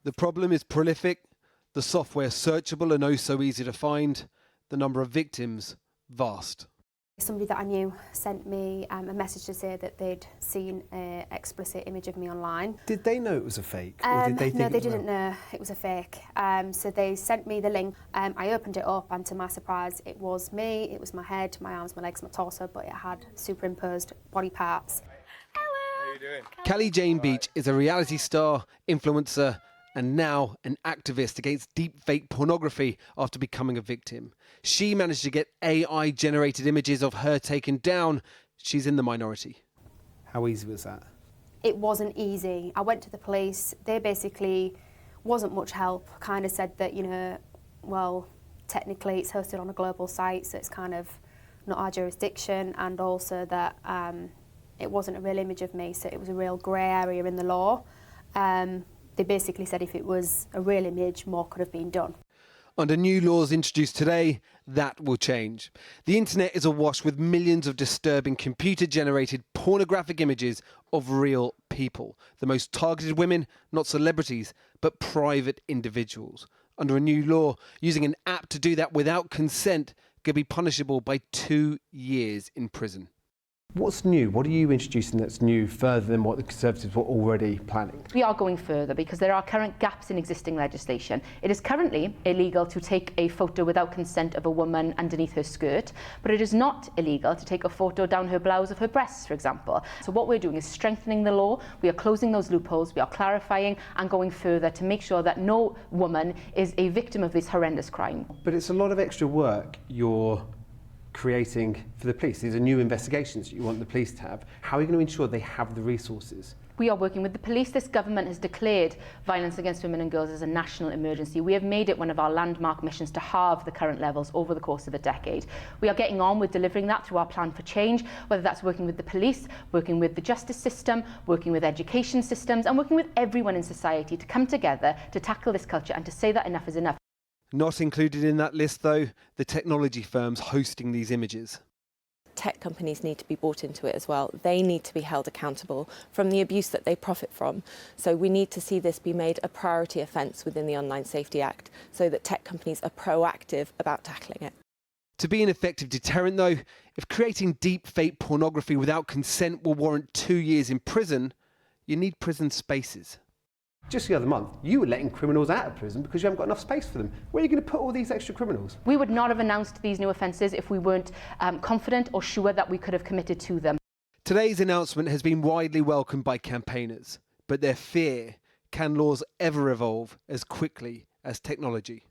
The problem is prolific, the software searchable and oh so easy to find, the number of victims vast. Somebody that I knew sent me a message to say that they'd seen an explicit image of me online. Did they know it was a fake? Or did they think no, they it was didn't know it was a fake. So they sent me the link. I opened it up and to my surprise it was me, it was my head, my arms, my legs, my torso, but it had superimposed body parts. Hello! How you doing? Callie Jane Beach is a reality star, influencer, and now an activist against deepfake pornography after becoming a victim. She managed to get AI-generated images of her taken down. She's in the minority. How easy was that? It wasn't easy. I went to the police. They basically wasn't much help. Kind of said that, you know, well, technically it's hosted on a global site, so it's kind of not our jurisdiction, and also that it wasn't a real image of me, so it was a real grey area in the law. They basically said if it was a real image, more could have been done. Under new laws introduced today, that will change. The internet is awash with millions of disturbing computer-generated pornographic images of real people. The most targeted women, not celebrities, but private individuals. Under a new law, using an app to do that without consent could be punishable by 2 years in prison. What's new? What are you introducing that's new further than what the Conservatives were already planning? We are going further because there are current gaps in existing legislation. It is currently illegal to take a photo without consent of a woman underneath her skirt, but it is not illegal to take a photo down her blouse of her breasts, for example. So what we're doing is strengthening the law, we are closing those loopholes, we are clarifying and going further to make sure that no woman is a victim of this horrendous crime. But it's a lot of extra work you're creating for the police. These are new investigations that you want the police to have. How are you going to ensure they have the resources? We are working with the police. This government has declared violence against women and girls as a national emergency. We have made it one of our landmark missions to halve the current levels over the course of a decade. We are getting on with delivering that through our plan for change, whether that's working with the police, working with the justice system, working with education systems, and working with everyone in society to come together to tackle this culture and to say that enough is enough. Not included in that list, though, the technology firms hosting these images. Tech companies need to be brought into it as well. They need to be held accountable from the abuse that they profit from. So we need to see this be made a priority offence within the Online Safety Act so that tech companies are proactive about tackling it. To be an effective deterrent, though, if creating deep-fake pornography without consent will warrant 2 years in prison, you need prison spaces. Just the other month, you were letting criminals out of prison because you haven't got enough space for them. Where are you going to put all these extra criminals? We would not have announced these new offences if we weren't confident or sure that we could have committed to them. Today's announcement has been widely welcomed by campaigners, but their fear, can laws ever evolve as quickly as technology?